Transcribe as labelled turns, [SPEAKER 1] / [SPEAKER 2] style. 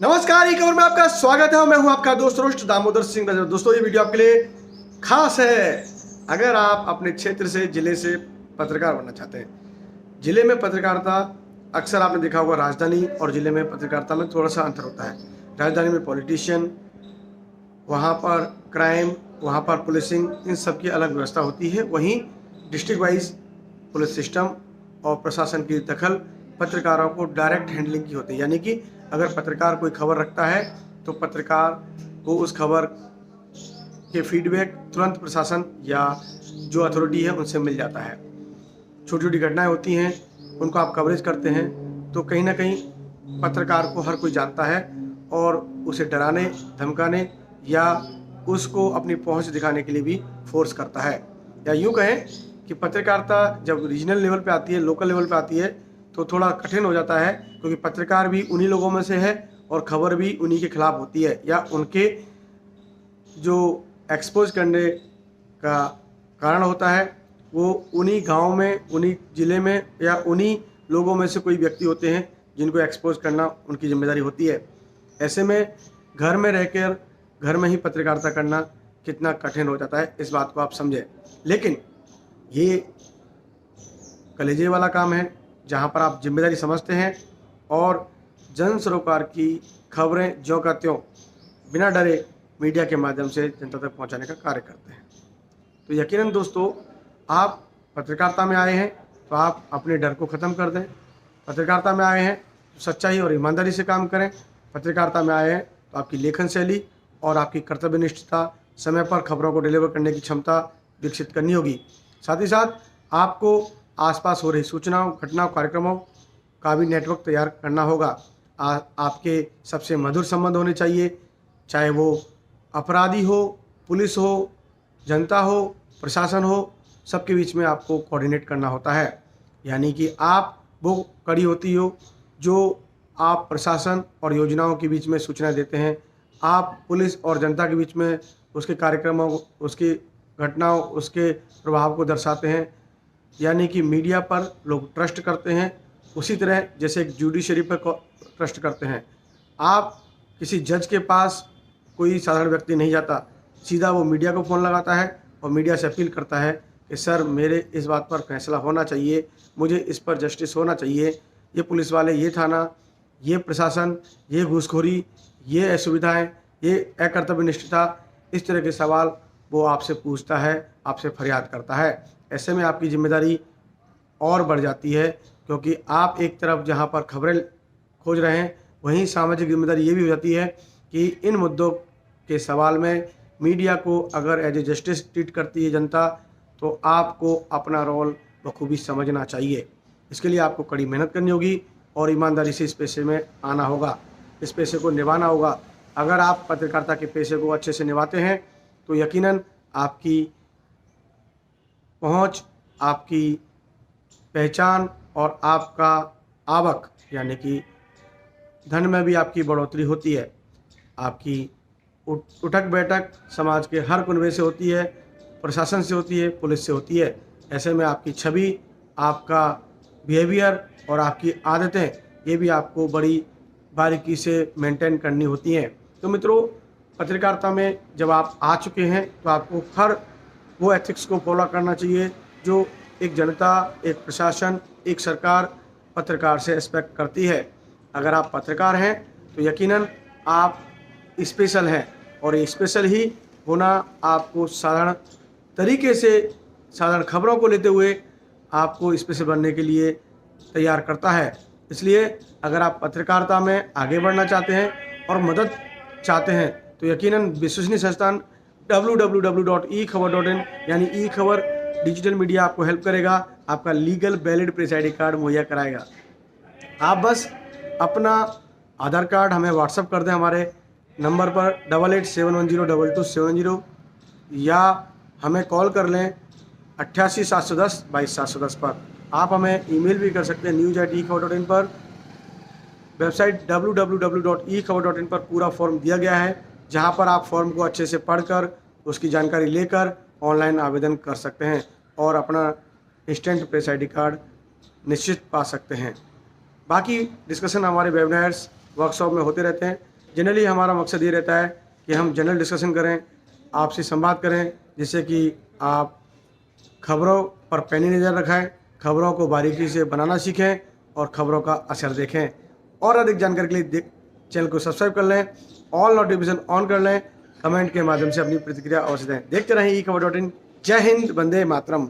[SPEAKER 1] नमस्कार, ई खबर में आपका स्वागत है। मैं हूं आपका दोस्त रोस्ट दामोदर सिंह रजक। दोस्तों, ये वीडियो आपके लिए खास है। अगर आप अपने क्षेत्र से, जिले से पत्रकार बनना चाहते हैं। जिले में पत्रकारिता अक्सर आपने देखा होगा, राजधानी और जिले में पत्रकारिता में थोड़ा सा अंतर होता है। राजधानी में पॉलिटिशियन, वहाँ पर क्राइम, वहाँ पर पुलिसिंग, इन सब की अलग व्यवस्था होती है। वहीं डिस्ट्रिक्ट वाइज पुलिस सिस्टम और प्रशासन की दखल पत्रकारों को डायरेक्ट हैंडलिंग की होती है। यानी कि अगर पत्रकार कोई खबर रखता है तो पत्रकार को उस खबर के फीडबैक तुरंत प्रशासन या जो अथॉरिटी है उनसे मिल जाता है। छोटी छोटी घटनाएं होती हैं, उनको आप कवरेज करते हैं, तो कहीं ना कहीं पत्रकार को हर कोई जानता है और उसे डराने, धमकाने या उसको अपनी पहुंच दिखाने के लिए भी फोर्स करता है। या यूँ कहें कि पत्रकारिता जब रीजनल लेवल पे आती है, लोकल लेवल पे आती है, तो थोड़ा कठिन हो जाता है, क्योंकि पत्रकार भी उन्हीं लोगों में से है और खबर भी उन्हीं के खिलाफ होती है, या उनके जो एक्सपोज करने का कारण होता है वो उन्हीं गांव में, उन्हीं ज़िले में या उन्हीं लोगों में से कोई व्यक्ति होते हैं जिनको एक्सपोज करना उनकी जिम्मेदारी होती है। ऐसे में घर में रहकर घर में ही पत्रकारिता करना कितना कठिन हो जाता है, इस बात को आप समझें। लेकिन ये कलेजे वाला काम है, जहाँ पर आप जिम्मेदारी समझते हैं और जन सरोकार की खबरें ज्यों का त्यों बिना डरे मीडिया के माध्यम से जनता तक पहुँचाने का कार्य करते हैं। तो यकीनन दोस्तों, आप पत्रकारिता में आए हैं तो आप अपने डर को ख़त्म कर दें। पत्रकारिता में आए हैं तो सच्चाई और ईमानदारी से काम करें। पत्रकारिता में आए हैं तो आपकी लेखन शैली और आपकी कर्तव्यनिष्ठता, समय पर खबरों को डिलीवर करने की क्षमता विकसित करनी होगी। साथ ही साथ आपको आसपास हो रही सूचनाओं, घटनाओं, कार्यक्रमों का भी नेटवर्क तैयार करना होगा। आपके सबसे मधुर संबंध होने चाहिए, चाहे वो अपराधी हो, पुलिस हो, जनता हो, प्रशासन हो, सबके बीच में आपको कोऑर्डिनेट करना होता है। यानी कि आप वो कड़ी होती हो जो आप प्रशासन और योजनाओं के बीच में सूचना देते हैं। आप पुलिस और जनता के बीच में उसके कार्यक्रमों, उसकी घटनाओं, उसके प्रभाव को दर्शाते हैं। यानी कि मीडिया पर लोग ट्रस्ट करते हैं, उसी तरह जैसे एक जुडिशरी पर ट्रस्ट करते हैं। आप किसी जज के पास कोई साधारण व्यक्ति नहीं जाता, सीधा वो मीडिया को फ़ोन लगाता है और मीडिया से अपील करता है कि सर, मेरे इस बात पर फैसला होना चाहिए, मुझे इस पर जस्टिस होना चाहिए। ये पुलिस वाले, ये थाना, ये प्रशासन, ये घूसखोरी, ये असुविधाएँ, ये अकर्तव्यनिष्ठता, इस तरह के सवाल वो आपसे पूछता है, आपसे फरियाद करता है। ऐसे में आपकी जिम्मेदारी और बढ़ जाती है, क्योंकि आप एक तरफ जहाँ पर खबरें खोज रहे हैं, वहीं सामाजिक जिम्मेदारी ये भी हो जाती है कि इन मुद्दों के सवाल में मीडिया को अगर एज ए जस्टिस ट्रीट करती है जनता, तो आपको अपना रोल बखूबी समझना चाहिए। इसके लिए आपको कड़ी मेहनत करनी होगी और ईमानदारी से इस पेशे में आना होगा, इस पेशे को निभाना होगा। अगर आप पत्रकारिता के पेशे को अच्छे से निभाते हैं तो यकीनन आपकी पहुंच, आपकी पहचान और आपका आवक, यानी कि धन में भी आपकी बढ़ोतरी होती है। आपकी उठक बैठक समाज के हर कुनबे से होती है, प्रशासन से होती है, पुलिस से होती है। ऐसे में आपकी छवि, आपका बिहेवियर और आपकी आदतें, ये भी आपको बड़ी बारीकी से मेंटेन करनी होती हैं। तो मित्रों, पत्रकारिता में जब आप आ चुके हैं तो आपको हर वो एथिक्स को फॉलो करना चाहिए जो एक जनता, एक प्रशासन, एक सरकार पत्रकार से एक्सपेक्ट करती है। अगर आप पत्रकार हैं तो यकीनन आप स्पेशल हैं, और ये स्पेशल ही होना आपको साधारण तरीके से, साधारण खबरों को लेते हुए आपको स्पेशल बनने के लिए तैयार करता है। इसलिए अगर आप पत्रकारिता में आगे बढ़ना चाहते हैं और मदद चाहते हैं तो यकीनन विश्वसनीय संस्थान www.eखबर.in यानी ई खबर डिजिटल मीडिया आपको हेल्प करेगा, आपका legal valid press ID card मुहैया कराएगा। आप बस अपना आधार कार्ड हमें व्हाट्सअप कर दें हमारे नंबर पर 8871022710, या हमें कॉल कर लें 88 710 22 710 पर। आप हमें ईमेल भी कर सकते हैं news@eखबर.in पर। वेबसाइट www.eखबर.in पर पूरा फॉर्म दिया गया है, जहां पर आप फॉर्म को अच्छे से पढ़कर उसकी जानकारी लेकर ऑनलाइन आवेदन कर सकते हैं और अपना इंस्टेंट प्रेस ID कार्ड निश्चित पा सकते हैं। बाकी डिस्कशन हमारे वेबिनार्स, वर्कशॉप में होते रहते हैं। जनरली हमारा मकसद ये रहता है कि हम जनरल डिस्कशन करें, आपसी संवाद करें, जिससे कि आप खबरों पर पैनी नज़र रखें, खबरों को बारीकी से बनाना सीखें और खबरों का असर देखें। और अधिक जानकारी के लिए चैनल को सब्सक्राइब कर लें, ऑल नोटिफिकेशन ऑन कर लें, कमेंट के माध्यम से अपनी प्रतिक्रिया अवश्य दें। देखते रहें ई खबर.in। जय हिंद, वंदे मातरम।